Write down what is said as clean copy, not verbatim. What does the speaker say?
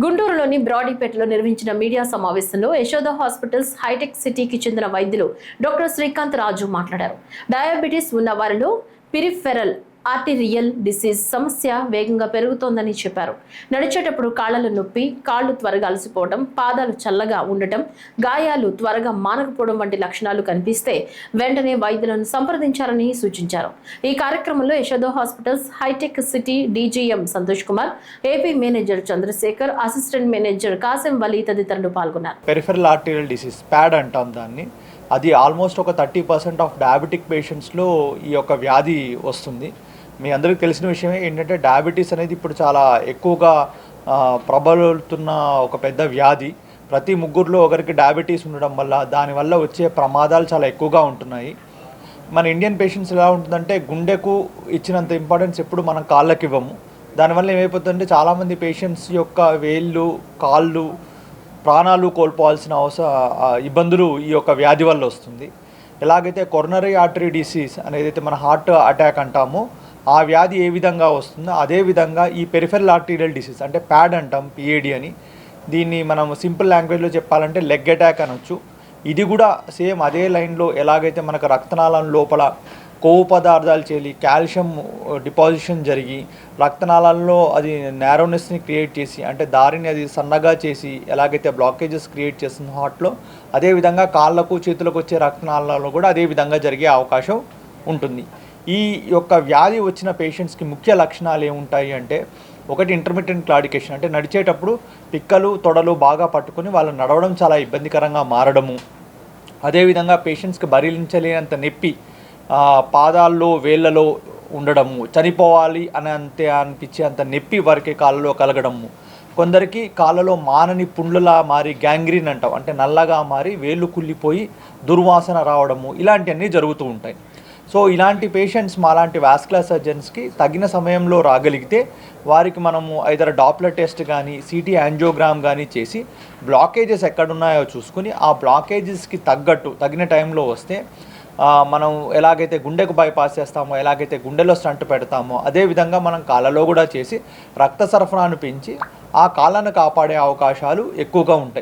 గుంటూరులోని బ్రాడీపేటలో నిర్వహించిన మీడియా సమావేశంలో యశోద హాస్పిటల్స్ హైటెక్ సిటీకి చెందిన వైద్యులు డాక్టర్ శ్రీకాంత్ రాజు మాట్లాడారు. డయాబెటీస్ ఉన్న వారిలో పిరిఫెరల్ ఆర్టీరియల్ డిసీజ్ సమస్య వేగంగా పెరుగుతోందని చెప్పారు. నడిచేటప్పుడు కాళ్లలో నొప్పి, కాళ్లు త్వరగా అలసిపోవడం, పాదాలు చల్లగా ఉండటం, గాయాలు త్వరగా మానకపోవడం వంటి లక్షణాలు కనిపిస్తే వెంటనే వైద్యులను సంప్రదించాలని సూచించారు. ఈ కార్యక్రమంలో యశోద హాస్పిటల్స్ హైటెక్ City DGM Santosh Kumar, AP manager Chandrasekhar, assistant manager Kasim Wali తదితరులు పాల్గొన్నారు. పెరిఫెరల్ ఆర్టీరియల్ డిసీజ్ ప్యాడ్ అంటాం దాన్ని. అది ఆల్మోస్ట్ ఒక 30% ఆఫ్ డయాబెటిక్ పేషెంట్స్లో ఈ యొక్క వ్యాధి వస్తుంది. మీ అందరికీ తెలిసిన విషయమే ఏంటంటే డయాబెటీస్ అనేది ఇప్పుడు చాలా ఎక్కువగా ప్రబలుతున్న ఒక పెద్ద వ్యాధి. ప్రతి ముగ్గురులో ఒకరికి డయాబెటీస్ ఉండడం వల్ల దానివల్ల వచ్చే ప్రమాదాలు చాలా ఎక్కువగా ఉంటున్నాయి. మన ఇండియన్ పేషెంట్స్ ఎలా ఉంటుందంటే గుండెకు ఇచ్చినంత ఇంపార్టెన్స్ ఎప్పుడు మనం కాళ్ళకి ఇవ్వము. దానివల్ల ఏమైపోతుందంటే చాలామంది పేషెంట్స్ యొక్క వేళ్ళు, కాళ్ళు, ప్రాణాలు కోల్పోవాల్సిన ఇబ్బందులు ఈ యొక్క వ్యాధి వల్ల వస్తుంది. ఎలాగైతే కొరోనరీ ఆర్టరీ డిసీజ్ అనేది మన హార్ట్ అటాక్ అంటామో ఆ వ్యాధి ఏ విధంగా వస్తుందో అదేవిధంగా ఈ పెరిఫెరల్ ఆర్టీరియల్ డిసీజ్ అంటే ప్యాడ్ అంటాం, పిఏడి అని. దీన్ని మనం సింపుల్ లాంగ్వేజ్లో చెప్పాలంటే లెగ్ అటాక్ అనొచ్చు. ఇది కూడా సేమ్ అదే లైన్లో ఎలాగైతే మనకు రక్తనాళం లోపల కొవ్వు పదార్థాలు చేరి కాల్షియం డిపాజిషన్ జరిగి రక్తనాళాల్లో అది నేరోనెస్ని క్రియేట్ చేసి అంటే దారిని అది సన్నగా చేసి ఎలాగైతే బ్లాకేజెస్ క్రియేట్ చేస్తుంది హార్ట్లో, అదేవిధంగా కాళ్ళకు చేతులకు వచ్చే రక్తనాళాల్లో కూడా అదే విధంగా జరిగే అవకాశం ఉంటుంది. ఈ యొక్క వ్యాధి వచ్చిన పేషెంట్స్కి ముఖ్య లక్షణాలు ఏముంటాయి అంటే, ఒకటి ఇంటర్మిటెంట్ క్లాడికేషన్ అంటే నడిచేటప్పుడు పిక్కలు తొడలు బాగా పట్టుకొని వాళ్ళు నడవడం చాలా ఇబ్బందికరంగా మారడము, అదేవిధంగా పేషెంట్స్కి భరించలేనంత నొప్పి పాదాల్లో వేళ్ళలో ఉండడము, చనిపోవాలి అని అంతే అనిపించే అంత నొప్పి వారికి కాళ్ళలో కలగడము, కొందరికి కాళ్ళలో మానని పుండ్లులా మారి గ్యాంగ్రీన్ అంటాం అంటే నల్లగా మారి వేళ్ళు కుళ్ళిపోయి దుర్వాసన రావడము, ఇలాంటివన్నీ జరుగుతూ ఉంటాయి. సో ఇలాంటి పేషెంట్స్ మాలాంటి వాస్కులర్ సర్జన్స్కి తగిన సమయంలో రాగలిగితే వారికి మనము ఐదర్ డాప్లర్ టెస్ట్ కానీ సిటీ యాంజియోగ్రామ్ కానీ చేసి బ్లాకేజెస్ ఎక్కడున్నాయో చూసుకుని ఆ బ్లాకేజెస్కి తగిన టైంలో వస్తే మనం ఎలాగైతే గుండెకు బైపాస్ చేస్తామో, ఎలాగైతే గుండెలో స్టంట్ పెడతామో అదేవిధంగా మనం కాళ్ళలో కూడా చేసి రక్త సరఫరాను పెంచి ఆ కాళ్ళను కాపాడే అవకాశాలు ఎక్కువగా ఉంటాయి.